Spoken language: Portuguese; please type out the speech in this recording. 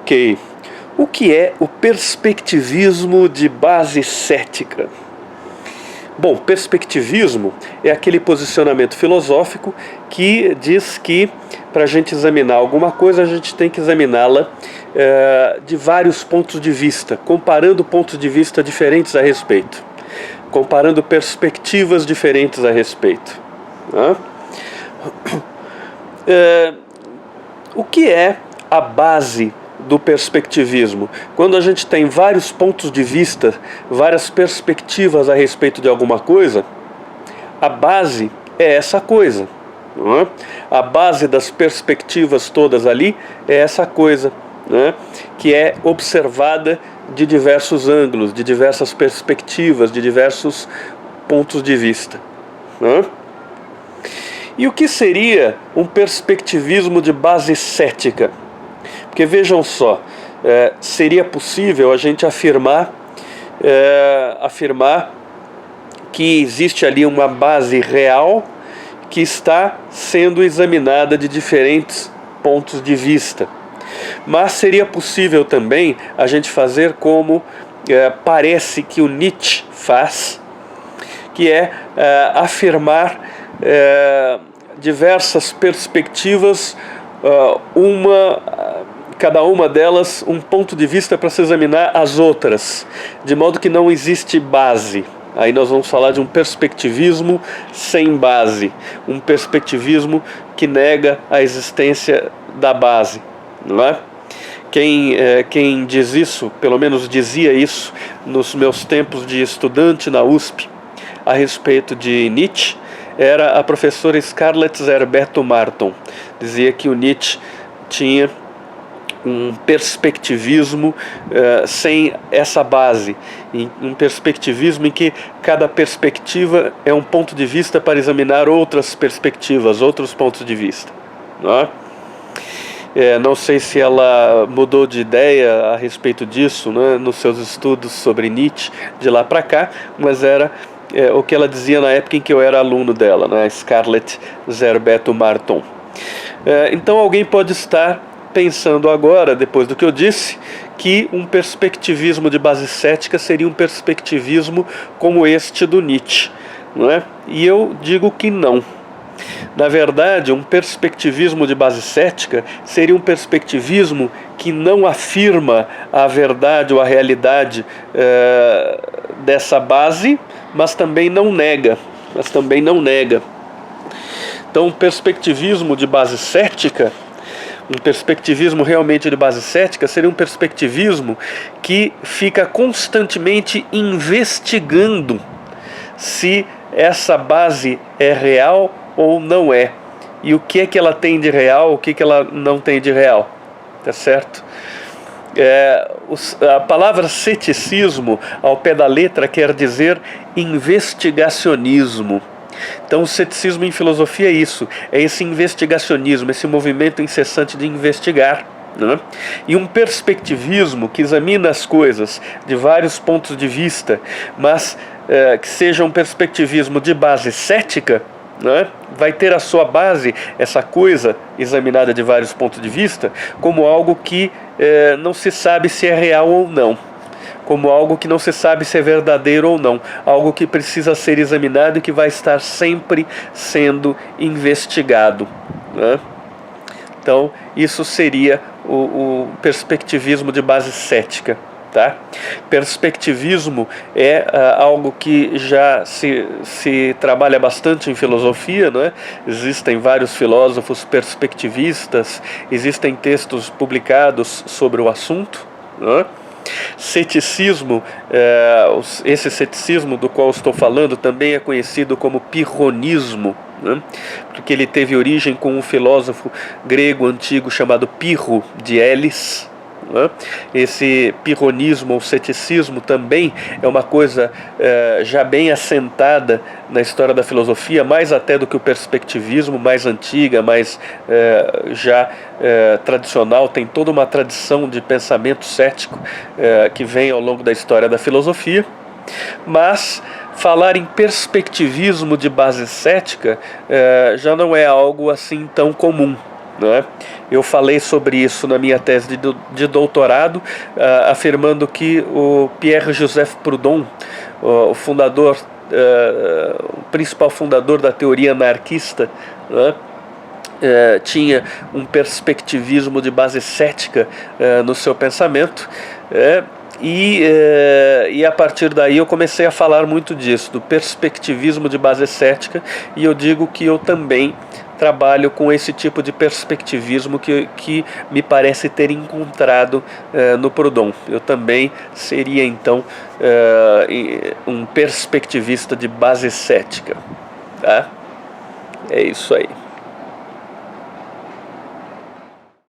Ok, o que é o perspectivismo de base cética? Bom, perspectivismo é aquele posicionamento filosófico que diz que para a gente examinar alguma coisa, a gente tem que examiná-la de vários pontos de vista, comparando pontos de vista diferentes a respeito, comparando perspectivas diferentes a respeito. Né? O que é a base do perspectivismo? Quando a gente tem vários pontos de vista, várias perspectivas a respeito de alguma coisa, a base é essa coisa. Não é? A base das perspectivas todas ali é essa coisa, né? Que é observada de diversos ângulos, de diversas perspectivas, de diversos pontos de vista. Né? E o que seria um perspectivismo de base cética? Porque vejam só, seria possível a gente afirmar que existe ali uma base real que está sendo examinada de diferentes pontos de vista. Mas seria possível também a gente fazer como parece que o Nietzsche faz, que é afirmar diversas perspectivas, cada uma delas um ponto de vista para se examinar as outras, de modo que não existe base. Aí nós vamos falar de um perspectivismo sem base, um perspectivismo que nega a existência da base, não é? Quem diz isso, pelo menos dizia isso nos meus tempos de estudante na USP, a respeito de Nietzsche, era a professora Scarlett Zerbeto-Marton. Dizia que o Nietzsche tinha um perspectivismo sem essa base, um perspectivismo em que cada perspectiva é um ponto de vista para examinar outras perspectivas, outros pontos de vista. Não é? Não sei se ela mudou de ideia a respeito disso, né, nos seus estudos sobre Nietzsche de lá para cá, mas era o que ela dizia na época em que eu era aluno dela, né, Scarlett Zerbeto-Marton. Então alguém pode estar pensando agora, depois do que eu disse, que um perspectivismo de base cética seria um perspectivismo como este do Nietzsche, não é? E eu digo que não. Na verdade, um perspectivismo de base cética seria um perspectivismo que não afirma a verdade ou a realidade dessa base, mas também não nega. Então, um perspectivismo de base cética, um perspectivismo realmente de base cética, seria um perspectivismo que fica constantemente investigando se essa base é real ou não é, e o que é que ela tem de real, o que é que ela não tem de real, tá certo? A palavra ceticismo, ao pé da letra, quer dizer investigacionismo. Então o ceticismo em filosofia é isso, é esse investigacionismo, esse movimento incessante de investigar, né? E um perspectivismo que examina as coisas de vários pontos de vista, mas que seja um perspectivismo de base cética, né? Vai ter a sua base, essa coisa examinada de vários pontos de vista, como algo que não se sabe se é real ou não, como algo que não se sabe se é verdadeiro ou não, algo que precisa ser examinado e que vai estar sempre sendo investigado, né? Então, isso seria o perspectivismo de base cética. Tá? Perspectivismo é algo que já se trabalha bastante em filosofia, né? Existem vários filósofos perspectivistas, existem textos publicados sobre o assunto, né? Ceticismo, esse ceticismo do qual estou falando também é conhecido como pirronismo, né? Porque ele teve origem com um filósofo grego antigo chamado Pirro de Elis. Esse pirronismo ou ceticismo também é uma coisa já bem assentada na história da filosofia, mais até do que o perspectivismo, mais antiga, mais já tradicional. Tem toda uma tradição de pensamento cético que vem ao longo da história da filosofia. Mas falar em perspectivismo de base cética já não é algo assim tão comum, né? Eu falei sobre isso na minha tese de doutorado, afirmando que o Pierre-Joseph Proudhon, o fundador, o principal fundador da teoria anarquista, né, tinha um perspectivismo de base cética no seu pensamento, e a partir daí eu comecei a falar muito disso, do perspectivismo de base cética, e eu digo que eu também trabalho com esse tipo de perspectivismo que me parece ter encontrado no Proudhon. Eu também seria então um perspectivista de base cética, tá? É isso aí.